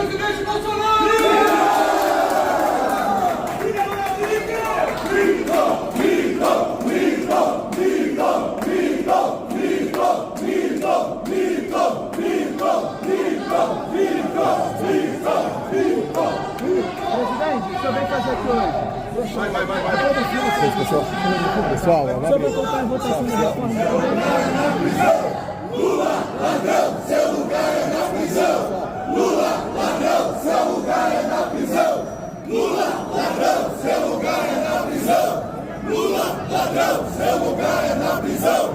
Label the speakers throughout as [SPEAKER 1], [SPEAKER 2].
[SPEAKER 1] presidente Bolsonaro!
[SPEAKER 2] Presidente, o que eu venho fazer aqui hoje?
[SPEAKER 3] Vai. Pessoal,
[SPEAKER 2] Só vou voltar em votação de reforma.
[SPEAKER 1] Lula, ladrão, seu lugar é na prisão! Lula, ladrão, seu lugar é na prisão! Lula, ladrão, seu lugar é na prisão! Lula, ladrão, seu lugar é na prisão!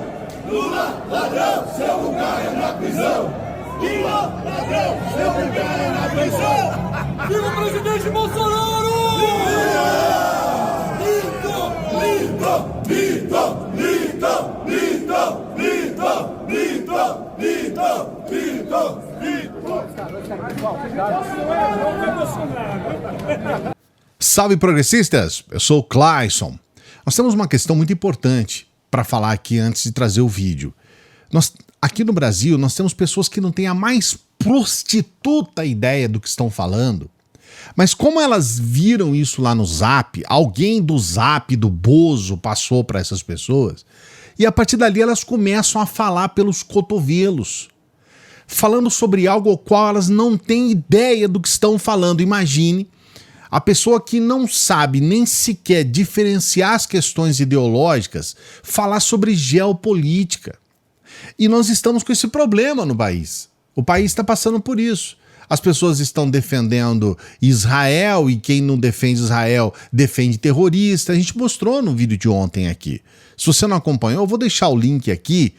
[SPEAKER 1] Lula, ladrão, seu lugar é na prisão! Lula, ladrão, seu lugar é na prisão! Viva o presidente Bolsonaro!
[SPEAKER 3] Salve, progressistas! Eu sou o Clayson. Nós temos uma questão muito importante para falar aqui antes de trazer o vídeo. Aqui no Brasil, nós temos pessoas que não têm a mais prostituta ideia do que estão falando, mas como elas viram isso lá no Zap, alguém do Zap, do Bozo, passou para essas pessoas, e a partir dali elas começam a falar pelos cotovelos, falando sobre algo ao qual elas não têm ideia do que estão falando. Imagine a pessoa que não sabe nem sequer diferenciar as questões ideológicas falar sobre geopolítica. E nós estamos com esse problema no país. O país está passando por isso. As pessoas estão defendendo Israel e quem não defende Israel defende terrorista. A gente mostrou no vídeo de ontem aqui. Se você não acompanhou, eu vou deixar o link aqui.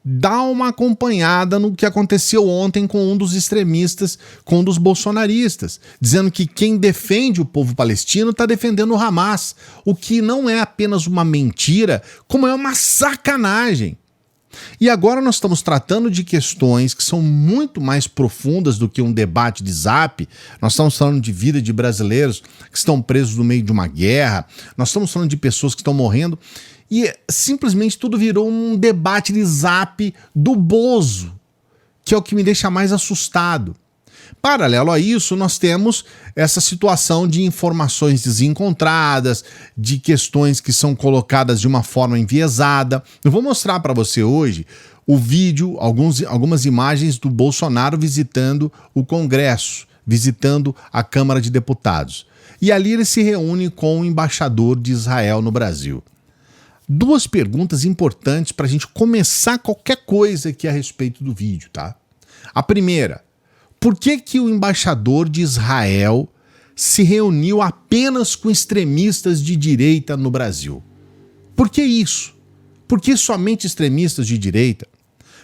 [SPEAKER 3] Dá uma acompanhada no que aconteceu ontem com um dos extremistas, com um dos bolsonaristas, dizendo que quem defende o povo palestino está defendendo o Hamas, o que não é apenas uma mentira, como é uma sacanagem. E agora nós estamos tratando de questões que são muito mais profundas do que um debate de Zap. Nós estamos falando de vida de brasileiros que estão presos no meio de uma guerra, nós estamos falando de pessoas que estão morrendo, e simplesmente tudo virou um debate de Zap do Bozo, que é o que me deixa mais assustado. Paralelo a isso, nós temos essa situação de informações desencontradas, de questões que são colocadas de uma forma enviesada. Eu vou mostrar para você hoje o vídeo, algumas imagens do Bolsonaro visitando o Congresso, visitando a Câmara de Deputados. E ali ele se reúne com o embaixador de Israel no Brasil. Duas perguntas importantes para a gente começar qualquer coisa aqui a respeito do vídeo, tá? A primeira: por que o embaixador de Israel se reuniu apenas com extremistas de direita no Brasil? Por que isso? Por que somente extremistas de direita?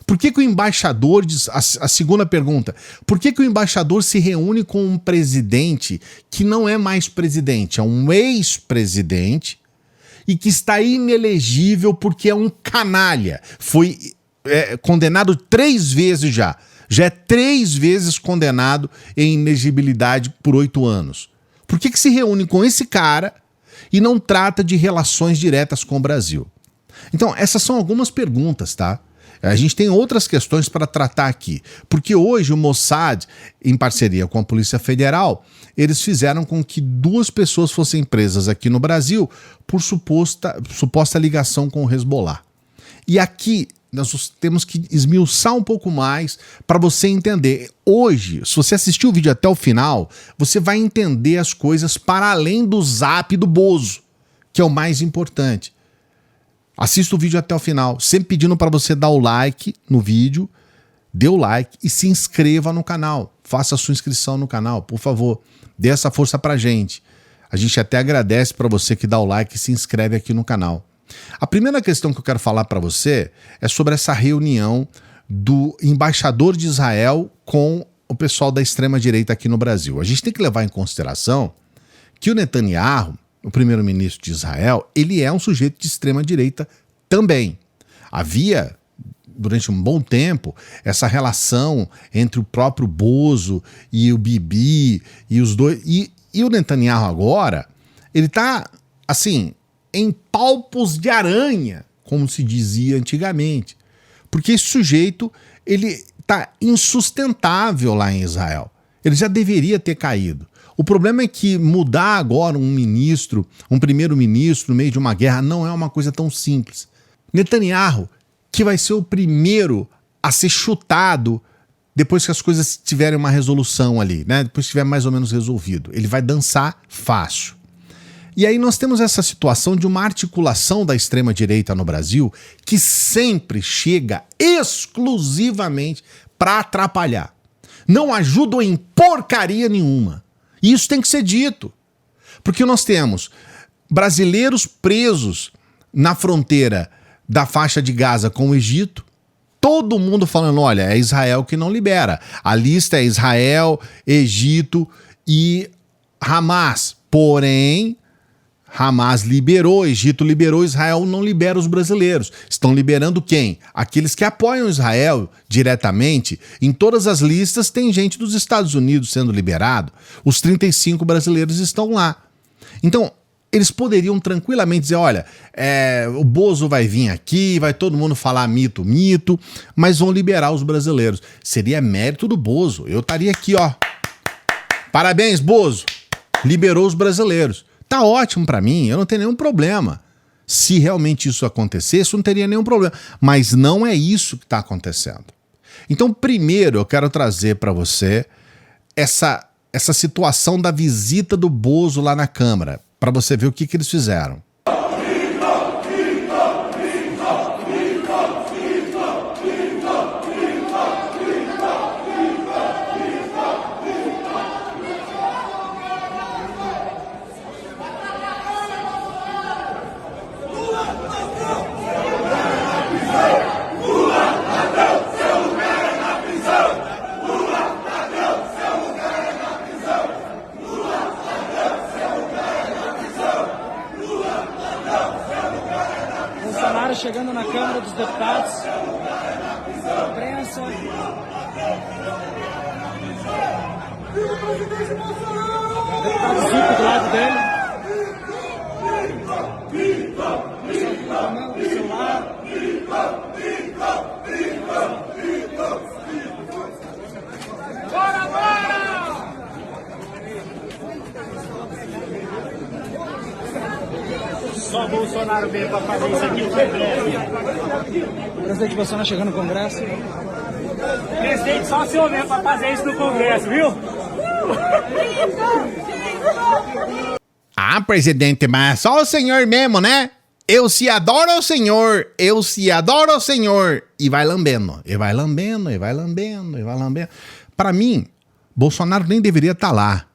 [SPEAKER 3] Por que o embaixador... A segunda pergunta: por que o embaixador se reúne com um presidente que não é mais presidente, é um ex-presidente e que está inelegível porque é um canalha? Foi condenado 3 vezes já. Já é 3 vezes condenado em inelegibilidade por 8 anos. Por que se reúne com esse cara e não trata de relações diretas com o Brasil? Então, essas são algumas perguntas, tá? A gente tem outras questões para tratar aqui. Porque hoje o Mossad, em parceria com a Polícia Federal, eles fizeram com que 2 pessoas fossem presas aqui no Brasil por suposta ligação com o Hezbollah. E aqui nós temos que esmiuçar um pouco mais para você entender. Hoje, se você assistir o vídeo até o final, você vai entender as coisas para além do Zap do Bozo, que é o mais importante. Assista o vídeo até o final, sempre pedindo para você dar o like no vídeo, dê o like e se inscreva no canal. Faça a sua inscrição no canal, por favor. Dê essa força pra gente. A gente até agradece para você que dá o like e se inscreve aqui no canal. A primeira questão que eu quero falar para você é sobre essa reunião do embaixador de Israel com o pessoal da extrema-direita aqui no Brasil. A gente tem que levar em consideração que o Netanyahu, o primeiro-ministro de Israel, ele é um sujeito de extrema-direita também. Havia, durante um bom tempo, essa relação entre o próprio Bozo e o Bibi e os dois. E o Netanyahu agora, ele tá, assim, em palpos de aranha, como se dizia antigamente. Porque esse sujeito, ele tá insustentável lá em Israel. Ele já deveria ter caído. O problema é que mudar agora um primeiro-ministro no meio de uma guerra não é uma coisa tão simples. Netanyahu, que vai ser o primeiro a ser chutado depois que as coisas tiverem uma resolução ali, né? Depois que estiver mais ou menos resolvido. Ele vai dançar fácil. E aí nós temos essa situação de uma articulação da extrema-direita no Brasil que sempre chega exclusivamente para atrapalhar. Não ajudam em porcaria nenhuma. E isso tem que ser dito. Porque nós temos brasileiros presos na fronteira da faixa de Gaza com o Egito, todo mundo falando, olha, é Israel que não libera. A lista é Israel, Egito e Hamas. Porém, Hamas liberou, Egito liberou, Israel não libera os brasileiros. Estão liberando quem? Aqueles que apoiam Israel diretamente. Em todas as listas tem gente dos Estados Unidos sendo liberado. Os 35 brasileiros estão lá. Então, eles poderiam tranquilamente dizer, olha, o Bozo vai vir aqui, vai todo mundo falar mito, mas vão liberar os brasileiros. Seria mérito do Bozo. Eu estaria aqui, ó. Parabéns, Bozo. Liberou os brasileiros. Tá ótimo pra mim, eu não tenho nenhum problema. Se realmente isso acontecesse, eu não teria nenhum problema. Mas não é isso que está acontecendo. Então, primeiro, eu quero trazer para você essa situação da visita do Bozo lá na Câmara, para você ver o que eles fizeram.
[SPEAKER 2] Chegando na Câmara dos Deputados, imprensa. Deputado Zico do lado dele. Bora, bora!
[SPEAKER 4] Só Bolsonaro veio para fazer isso aqui no Congresso.
[SPEAKER 2] O presidente Bolsonaro chegando no Congresso.
[SPEAKER 4] Presidente, só o senhor veio para fazer isso no Congresso, viu?
[SPEAKER 3] Ah, presidente, mas só o senhor mesmo, né? Eu se adoro ao senhor, eu se adoro ao senhor. E vai lambendo, e vai lambendo, e vai lambendo, e vai lambendo. Para mim, Bolsonaro nem deveria estar lá.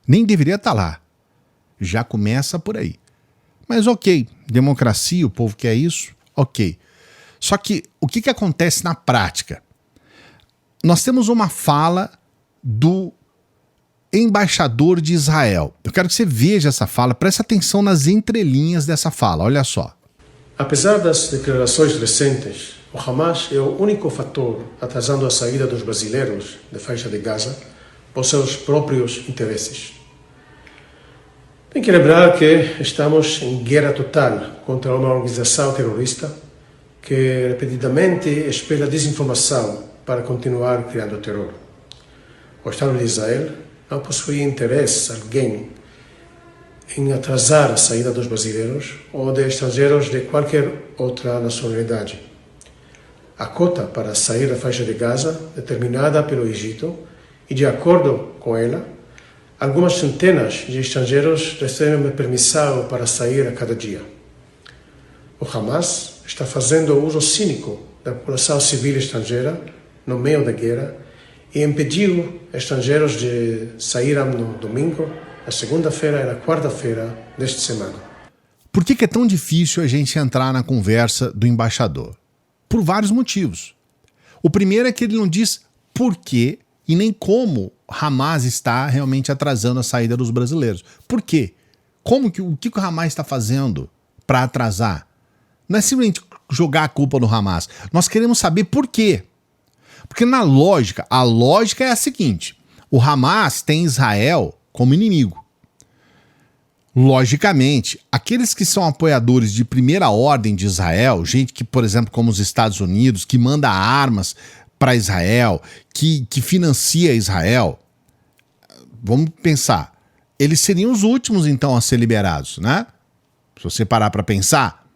[SPEAKER 3] Nem deveria estar lá. Já começa por aí. Mas ok, democracia, o povo quer isso, ok. Só que o que acontece na prática? Nós temos uma fala do embaixador de Israel. Eu quero que você veja essa fala, preste atenção nas entrelinhas dessa fala, olha só.
[SPEAKER 5] Apesar das declarações recentes, o Hamas é o único fator atrasando a saída dos brasileiros da faixa de Gaza por seus próprios interesses. Tem que lembrar que estamos em guerra total contra uma organização terrorista que repetidamente espalha desinformação para continuar criando terror. O Estado de Israel não possui interesse alguém em atrasar a saída dos brasileiros ou de estrangeiros de qualquer outra nacionalidade. A cota para sair da faixa de Gaza, determinada pelo Egito, e de acordo com ela, algumas centenas de estrangeiros recebem permissão para sair a cada dia. O Hamas está fazendo uso cínico da população civil estrangeira no meio da guerra e impediu estrangeiros de saírem no domingo, na segunda-feira e na quarta-feira desta semana.
[SPEAKER 3] Por que é tão difícil a gente entrar na conversa do embaixador? Por vários motivos. O primeiro é que ele não diz por quê e nem como Hamas está realmente atrasando a saída dos brasileiros. Por quê? O que o Hamas está fazendo para atrasar? Não é simplesmente jogar a culpa no Hamas. Nós queremos saber por quê. Porque a lógica é a seguinte: o Hamas tem Israel como inimigo. Logicamente, aqueles que são apoiadores de primeira ordem de Israel, gente que, por exemplo, como os Estados Unidos, que manda armas para Israel, que financia Israel, vamos pensar, eles seriam os últimos então a ser liberados, né? Se você parar para pensar,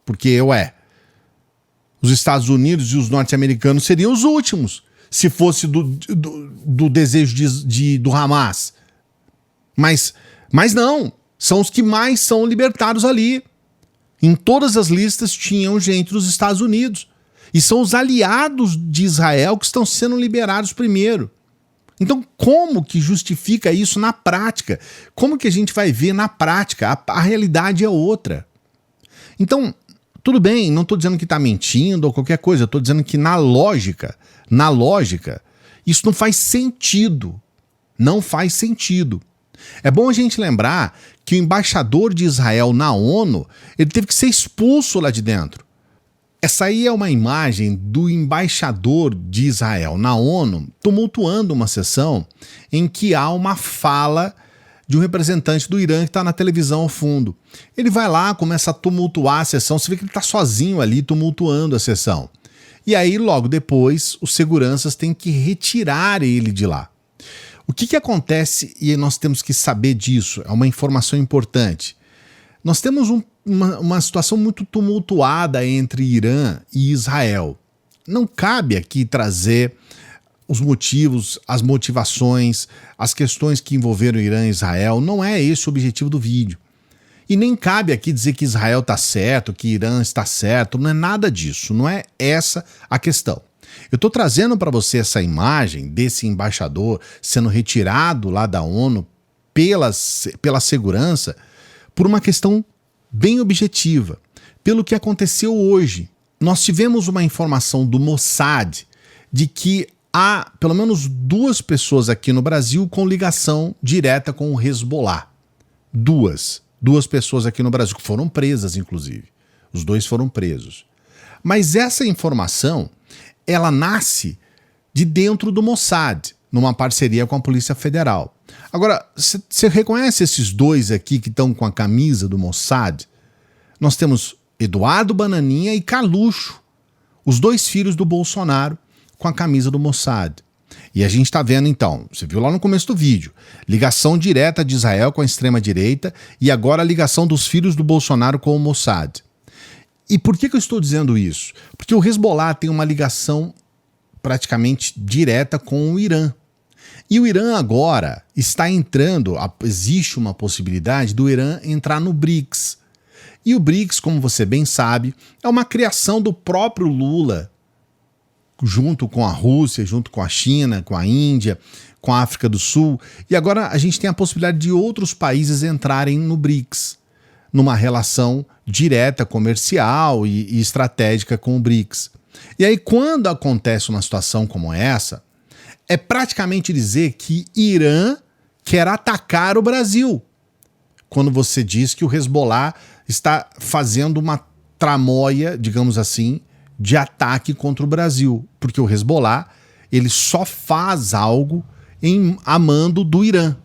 [SPEAKER 3] porque os Estados Unidos e os norte-americanos seriam os últimos, se fosse do desejo do Hamas. Mas não, são os que mais são libertados ali. Em todas as listas tinham gente dos Estados Unidos. E são os aliados de Israel que estão sendo liberados primeiro. Então, como que justifica isso na prática? Como que a gente vai ver na prática? A realidade é outra. Então, tudo bem, não estou dizendo que está mentindo ou qualquer coisa, eu estou dizendo que na lógica, isso não faz sentido. Não faz sentido. É bom a gente lembrar que o embaixador de Israel na ONU, ele teve que ser expulso lá de dentro. Essa aí é uma imagem do embaixador de Israel na ONU tumultuando uma sessão em que há uma fala de um representante do Irã que está na televisão ao fundo. Ele vai lá, começa a tumultuar a sessão, você vê que ele está sozinho ali tumultuando a sessão. E aí, logo depois, os seguranças têm que retirar ele de lá. O que acontece, e nós temos que saber disso, é uma informação importante. Nós temos uma situação muito tumultuada entre Irã e Israel. Não cabe aqui trazer os motivos, as motivações, as questões que envolveram Irã e Israel. Não é esse o objetivo do vídeo. E nem cabe aqui dizer que Israel está certo, que Irã está certo. Não é nada disso. Não é essa a questão. Eu estou trazendo para você essa imagem desse embaixador sendo retirado lá da ONU pela segurança por uma questão bem objetiva, pelo que aconteceu hoje. Nós tivemos uma informação do Mossad de que há pelo menos 2 pessoas aqui no Brasil com ligação direta com o Hezbollah. Duas pessoas aqui no Brasil, que foram presas, inclusive. Os 2 foram presos. Mas essa informação, ela nasce de dentro do Mossad, numa parceria com a Polícia Federal. Agora, você reconhece esses 2 aqui que estão com a camisa do Mossad? Nós temos Eduardo Bananinha e Carluxo, os 2 filhos do Bolsonaro com a camisa do Mossad. E a gente está vendo então, você viu lá no começo do vídeo, ligação direta de Israel com a extrema-direita e agora a ligação dos filhos do Bolsonaro com o Mossad. E por que eu estou dizendo isso? Porque o Hezbollah tem uma ligação praticamente direta com o Irã. E o Irã agora está entrando, existe uma possibilidade do Irã entrar no BRICS. E o BRICS, como você bem sabe, é uma criação do próprio Lula, junto com a Rússia, junto com a China, com a Índia, com a África do Sul. E agora a gente tem a possibilidade de outros países entrarem no BRICS, numa relação direta, comercial e estratégica com o BRICS. E aí, quando acontece uma situação como essa, é praticamente dizer que Irã quer atacar o Brasil. Quando você diz que o Hezbollah está fazendo uma tramóia, digamos assim, de ataque contra o Brasil. Porque o Hezbollah, ele só faz algo a mando do Irã.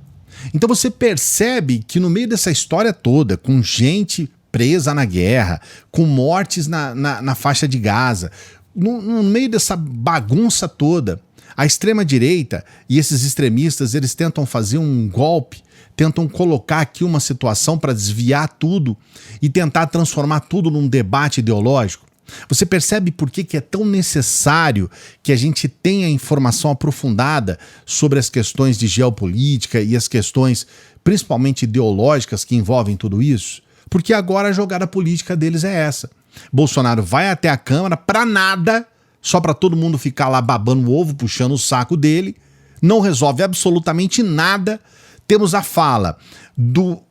[SPEAKER 3] Então você percebe que no meio dessa história toda, com gente presa na guerra, com mortes na faixa de Gaza, no meio dessa bagunça toda, a extrema-direita e esses extremistas, eles tentam fazer um golpe, tentam colocar aqui uma situação para desviar tudo e tentar transformar tudo num debate ideológico. Você percebe por que é tão necessário que a gente tenha informação aprofundada sobre as questões de geopolítica e as questões principalmente ideológicas que envolvem tudo isso? Porque agora a jogada política deles é essa. Bolsonaro vai até a Câmara para nada, só para todo mundo ficar lá babando o ovo, puxando o saco dele, não resolve absolutamente nada. Temos a fala do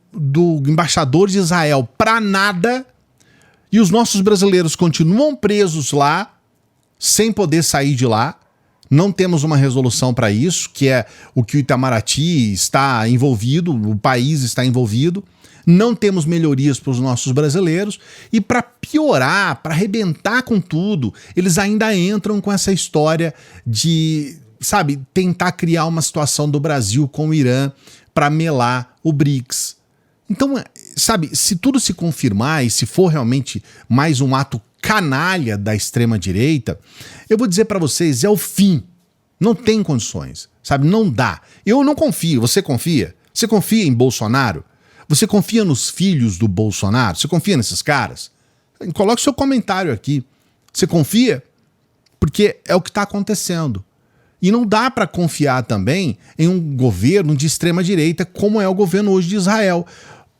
[SPEAKER 3] embaixador de Israel para nada, e os nossos brasileiros continuam presos lá, sem poder sair de lá. Não temos uma resolução para isso, que é o que o Itamaraty está envolvido, o país está envolvido. Não temos melhorias para os nossos brasileiros. E para piorar, para arrebentar com tudo, eles ainda entram com essa história de, sabe, tentar criar uma situação do Brasil com o Irã para melar o BRICS. Então, sabe, se tudo se confirmar e se for realmente mais um ato canalha da extrema-direita, eu vou dizer para vocês, é o fim. Não tem condições. Sabe, não dá. Eu não confio. Você confia? Você confia em Bolsonaro? Você confia nos filhos do Bolsonaro? Você confia nesses caras? Coloque seu comentário aqui. Você confia? Porque é o que está acontecendo. E não dá para confiar também em um governo de extrema-direita como é o governo hoje de Israel.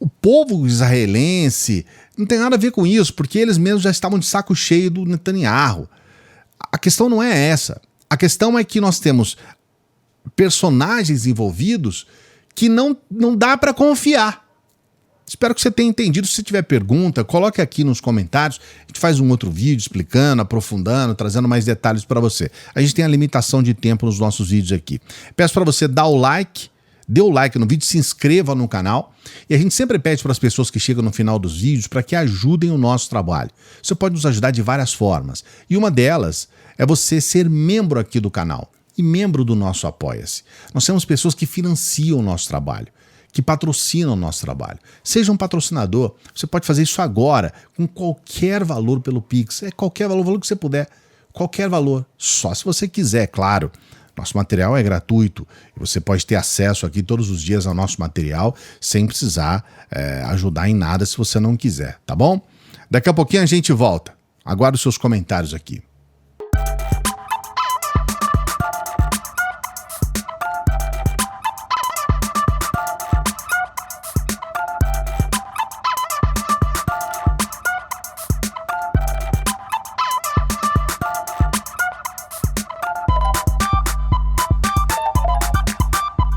[SPEAKER 3] O povo israelense não tem nada a ver com isso, porque eles mesmos já estavam de saco cheio do Netanyahu. A questão não é essa. A questão é que nós temos personagens envolvidos que não dá para confiar. Espero que você tenha entendido. Se tiver pergunta, coloque aqui nos comentários. A gente faz um outro vídeo explicando, aprofundando, trazendo mais detalhes para você. A gente tem a limitação de tempo nos nossos vídeos aqui. Peço para você dar o like, dê o like no vídeo, se inscreva no canal. E a gente sempre pede para as pessoas que chegam no final dos vídeos para que ajudem o nosso trabalho. Você pode nos ajudar de várias formas. E uma delas é você ser membro aqui do canal e membro do nosso Apoia-se. Nós temos pessoas que financiam o nosso trabalho, que patrocinam o nosso trabalho. Seja um patrocinador, você pode fazer isso agora, com qualquer valor pelo Pix. É qualquer valor, o valor que você puder, qualquer valor. Só se você quiser, claro. Nosso material é gratuito e você pode ter acesso aqui todos os dias ao nosso material sem precisar ajudar em nada se você não quiser, tá bom? Daqui a pouquinho a gente volta. Aguardo os seus comentários aqui.